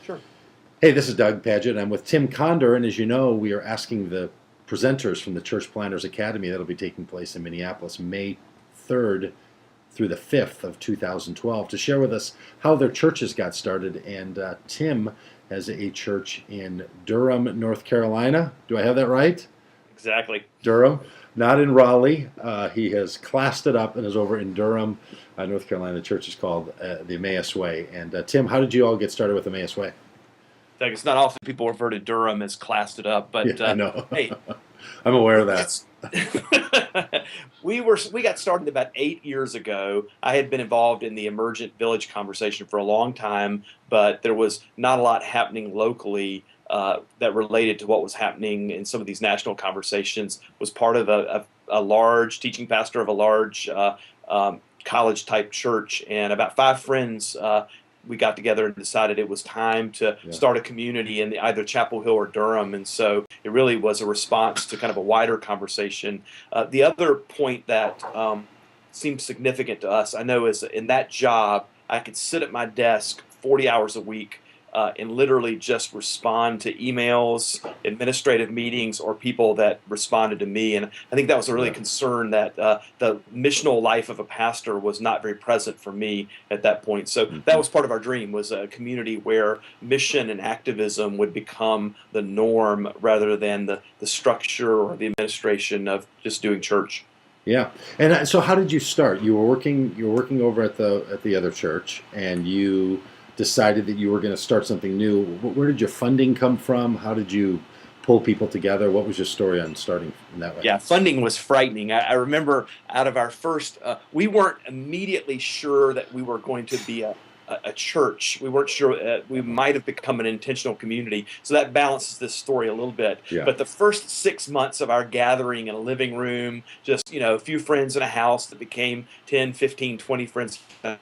Sure. Hey, this is Doug Paget. I'm with Tim Conder, and as you know, we are asking the presenters from the Church Planners Academy that'll be taking place in Minneapolis May 3rd through the 5th of 2012 to share with us how their churches got started. And Tim has a church in Durham, North Carolina. Do I have that right? Exactly. Durham, not in Raleigh. He has classed it up and is over in Durham, North Carolina. The church is called the Emmaus Way. And Tim, how did you all get started with Emmaus Way? It's not often people refer to Durham as classed it up, but Yeah, I know. hey, I'm aware of that. we got started about 8 years ago. I had been involved in the emergent village conversation for a long time, but there was not a lot happening locally that related to what was happening in some of these national conversations. Was part of a large teaching pastor of a large college type church, and about five friends. We got together and decided it was time to start a community in either Chapel Hill or Durham. And so it really was a response to kind of a wider conversation. The other point that seems significant to us, I know, is in that job, I could sit at my desk 40 hours a week and literally just respond to emails, administrative meetings, or people that responded to me. And I think that was a really concern that the missional life of a pastor was not very present for me at that point. So that was part of our dream, was a community where mission and activism would become the norm rather than the structure or the administration of just doing church. Yeah, and so how did you start? You were working over at the other church, and you decided that you were going to start something new. Where did your funding come from? How did you pull people together? What was your story on starting in that way? Yeah, funding was frightening. I remember out of our first, we weren't immediately sure that we were going to be a church. We weren't sure we might have become an intentional community. So that balances this story a little bit. Yeah. But the first 6 months of our gathering in a living room, just, a few friends in a house that became 10, 15, 20 friends in a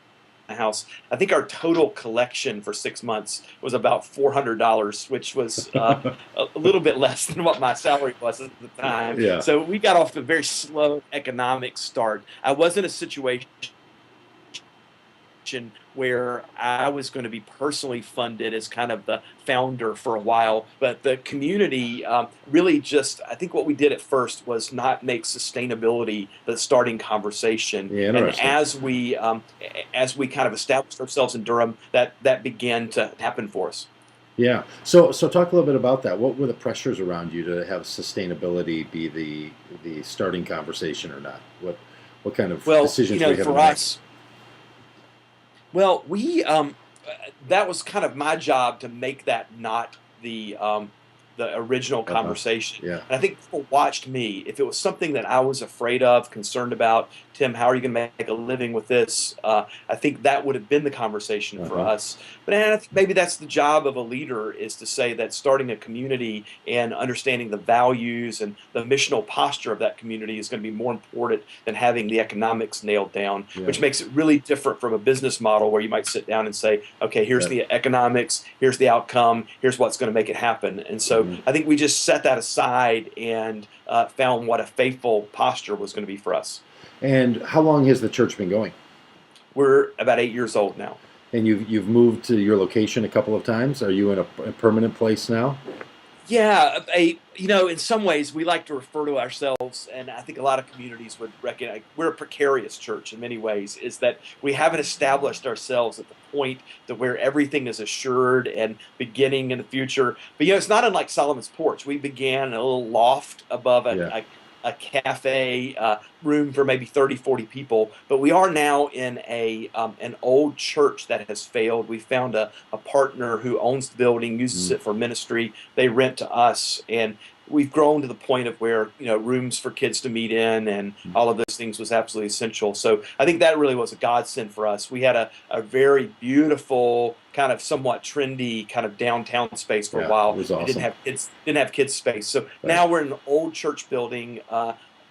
house. I think our total collection for 6 months was about $400, which was a little bit less than what my salary was at the time. Yeah. So we got off to a very slow economic start. I was in a situation where I was going to be personally funded as kind of the founder for a while, but the community really just, I think what we did at first was not make sustainability the starting conversation. Yeah, and interesting. as we kind of established ourselves in Durham, that began to happen for us. Yeah. So talk a little bit about that. What were the pressures around you to have sustainability be the starting conversation or not? What kind of decisions were you having for to make? us, that was kind of my job to make that not the original conversation. Yeah. And I think people watched me. If it was something that I was afraid of, concerned about, Tim, how are you going to make a living with this? I think that would have been the conversation for us. But maybe that's the job of a leader, is to say that starting a community and understanding the values and the missional posture of that community is going to be more important than having the economics nailed down, which makes it really different from a business model where you might sit down and say, okay, here's the economics, here's the outcome, here's what's going to make it happen. And so I think we just set that aside and found what a faithful posture was going to be for us. And how long has the church been going? We're about 8 years old now. And you've moved to your location a couple of times? Are you in a permanent place now? Yeah, in some ways we like to refer to ourselves, and I think a lot of communities would recognize we're a precarious church in many ways, is that we haven't established ourselves at the point to where everything is assured and beginning in the future. But it's not unlike Solomon's Porch. We began in a little loft above a cafe room for maybe 30, 40 people, but we are now in an old church that has failed. We found a partner who owns the building, uses it for ministry. They rent to us, and we've grown to the point of where rooms for kids to meet in and all of those things was absolutely essential. So I think that really was a godsend for us. We had a very beautiful, kind of somewhat trendy kind of downtown space for a while. It was awesome. We didn't have kids space. So now we're in an old church building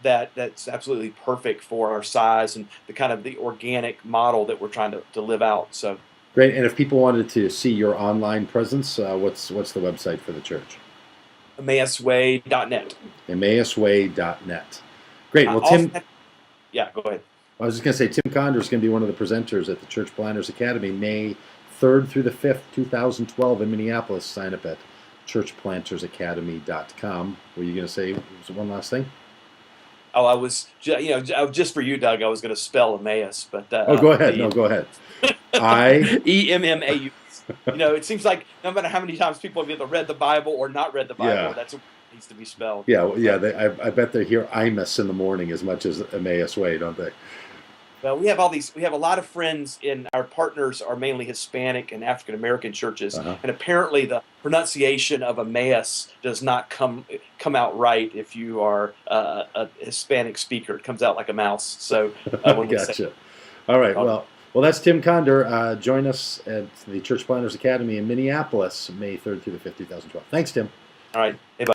that's absolutely perfect for our size and the kind of the organic model that we're trying to live out. So great. And if people wanted to see your online presence, what's the website for the church? Emmausway.net. Emmausway.net. Great. Well, Tim. Yeah, go ahead. I was just going to say, Tim Conder is going to be one of the presenters at the Church Planners Academy May 3rd through the 5th, 2012 in Minneapolis. Sign up at churchplantersacademy.com. Were you going to say one last thing? Oh, I was, just for you, Doug. I was going to spell Emmaus, but Oh, go ahead. No, go ahead. Emmaus. It seems like no matter how many times people have either read the Bible or not read the Bible, Yeah. that's what needs to be spelled. Yeah, I bet they hear Imus in the morning as much as Emmaus way, don't they? Well, we have a lot of friends our partners are mainly Hispanic and African American churches, and apparently the pronunciation of Emmaus does not come out right if you are a Hispanic speaker. It comes out like a mouse. So when we Gotcha. say, All right. Well, that's Tim Conder. Join us at the Church Planners Academy in Minneapolis, May 3rd through the 5th, 2012. Thanks, Tim. All right. Hey, bye.